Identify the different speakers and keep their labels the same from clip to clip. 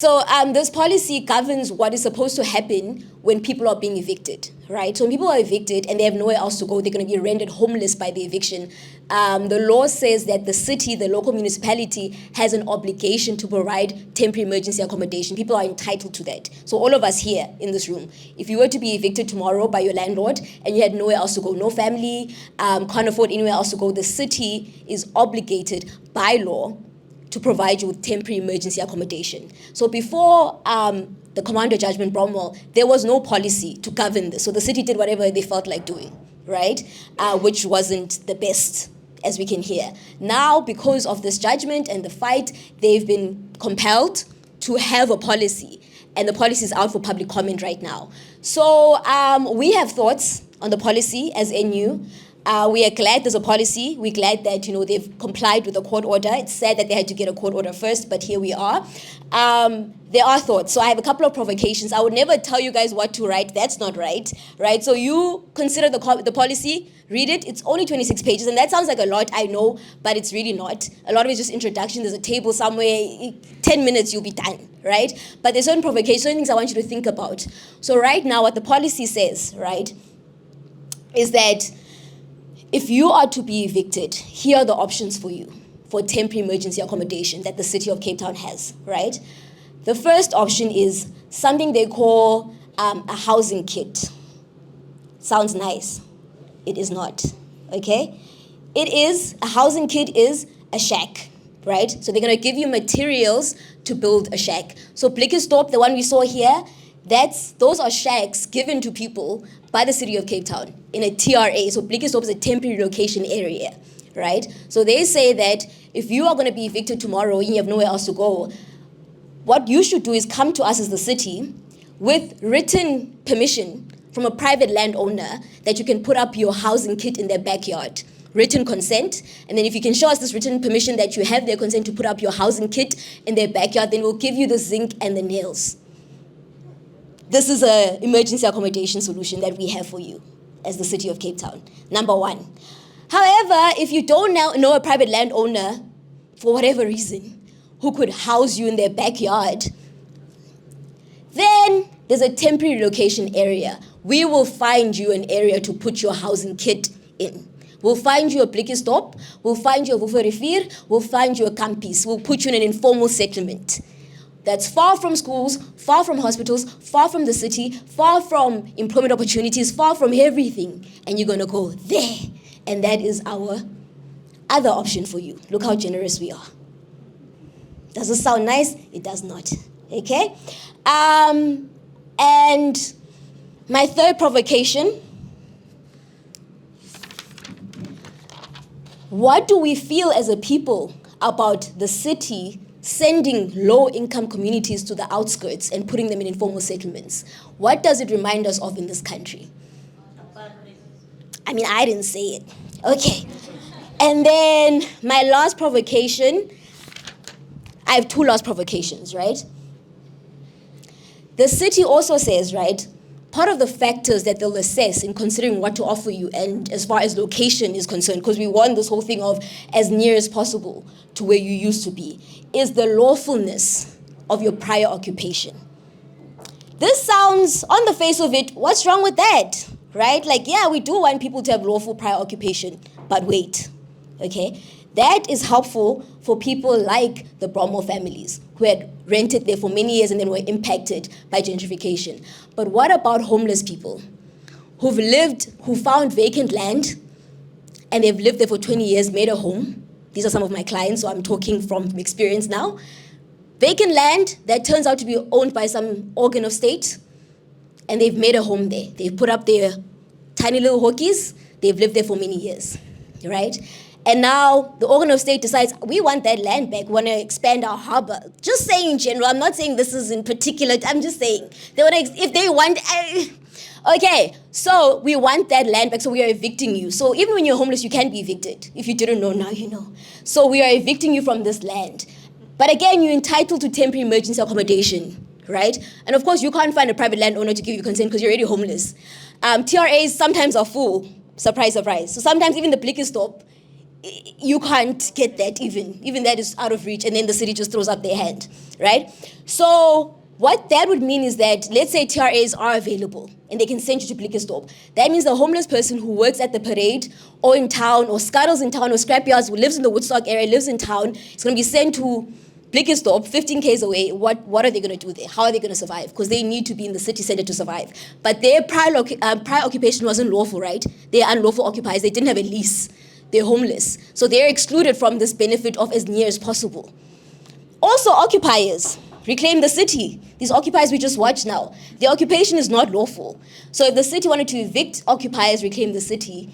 Speaker 1: So this policy governs what is supposed to happen when people are being evicted, right? So when people are evicted and they have nowhere else to go, they're going to be rendered homeless by the eviction. The law says that the city, the local municipality, has an obligation to provide temporary emergency accommodation. People are entitled to that. So all of us here in this room, if you were to be evicted tomorrow by your landlord and you had nowhere else to go, no family, can't afford anywhere else to go, the city is obligated by law to provide you with temporary emergency accommodation. So before the Commando Judgment Bromwell, there was no policy to govern this. So the city did whatever they felt like doing, right? Which wasn't the best, as we can hear. Now, because of this judgment and the fight, they've been compelled to have a policy. And the policy is out for public comment right now. So we have thoughts on the policy as NU. We are glad there's a policy. We're glad that they've complied with the court order. It's sad that they had to get a court order first, but here we are. There are thoughts. So I have a couple of provocations. I would never tell you guys what to write. That's not right, right? So you consider the policy, read it. It's only 26 pages, and that sounds like a lot, I know, but it's really not. A lot of it's just introduction. There's a table somewhere. 10 minutes, you'll be done, right? But there's certain provocations, certain things I want you to think about. So right now, what the policy says, right, is that if you are to be evicted, here are the options for you for temporary emergency accommodation that the city of Cape Town has, right? The first option is something they call a housing kit. Sounds nice. It is not, okay? A housing kit is a shack, right? So they're gonna give you materials to build a shack. So Blikkensdorp, the one we saw here, those are shacks given to people by the city of Cape Town in a TRA. So Blikkensdorp is a temporary relocation area, right? So they say that if you are going to be evicted tomorrow and you have nowhere else to go, what you should do is come to us as the city with written permission from a private landowner that you can put up your housing kit in their backyard. Written consent, and then if you can show us this written permission that you have their consent to put up your housing kit in their backyard, then we'll give you the zinc and the nails. This is an emergency accommodation solution that we have for you as the city of Cape Town, number one. However, if you don't now know a private landowner, for whatever reason, who could house you in their backyard, then there's a temporary relocation area. We will find you an area to put your housing kit in. We'll find you a Blikkensdorp, we'll find you a Woeferrivier, we'll find you a Campus, we'll put you in an informal settlement. That's far from schools, far from hospitals, far from the city, far from employment opportunities, far from everything. And you're going to go there. And that is our other option for you. Look how generous we are. Does it sound nice? It does not. Okay? And my third provocation. What do we feel as a people about the city sending low-income communities to the outskirts and putting them in informal settlements? What does it remind us of in this country? I mean, I didn't say it. Okay. And then my last provocation, I have two last provocations, right? The city also says, right, part of the factors that they'll assess in considering what to offer you, and as far as location is concerned, because we want this whole thing of as near as possible to where you used to be, is the lawfulness of your prior occupation. This sounds, on the face of it, what's wrong with that, right? Like, yeah, we do want people to have lawful prior occupation, but wait, okay? That is helpful for people like the Bromwell families who had rented there for many years and then were impacted by gentrification. But what about homeless people who found vacant land and they've lived there for 20 years, made a home? These are some of my clients, so I'm talking from experience now. Vacant land that turns out to be owned by some organ of state, and they've made a home there. They've put up their tiny little hockeys. They've lived there for many years, right? And now the organ of state decides, we want that land back, we want to expand our harbor. Just saying in general, I'm not saying this is in particular, I'm just saying, if they want, okay, so we want that land back, so we are evicting you. So even when you're homeless, you can be evicted. If you didn't know, now you know. So we are evicting you from this land. But again, you're entitled to temporary emergency accommodation, right? And of course, you can't find a private landowner to give you consent because you're already homeless. TRAs sometimes are full, surprise, surprise. So sometimes even the Blikkensdorp you can't get that even that is out of reach, and then the city just throws up their hand, right? So what that would mean is that, let's say TRAs are available and they can send you to Blikkiesdorp. That means the homeless person who works at the parade or in town or scuttles in town or scrapyards, who lives in the Woodstock area, lives in town, is going to be sent to Blikkiesdorp, 15 k's away. What are they going to do there? How are they going to survive? Because they need to be in the city center to survive. But their prior occupation wasn't lawful, right? They're unlawful occupiers. They didn't have a lease. They're homeless. So they're excluded from this benefit of as near as possible. Also, occupiers reclaim the city. These occupiers we just watched now, their occupation is not lawful. So if the city wanted to evict occupiers, reclaim the city,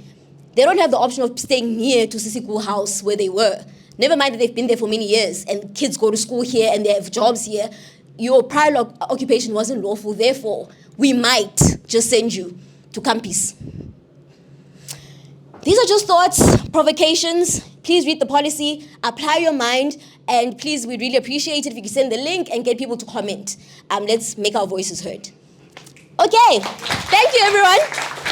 Speaker 1: they don't have the option of staying near to Sisiku House where they were. Never mind that they've been there for many years and kids go to school here and they have jobs here. Your prior occupation wasn't lawful, therefore we might just send you to Campis. These are just thoughts, provocations. Please read the policy, apply your mind, and please, we'd really appreciate it if you could send the link and get people to comment. Let's make our voices heard. Okay, thank you everyone.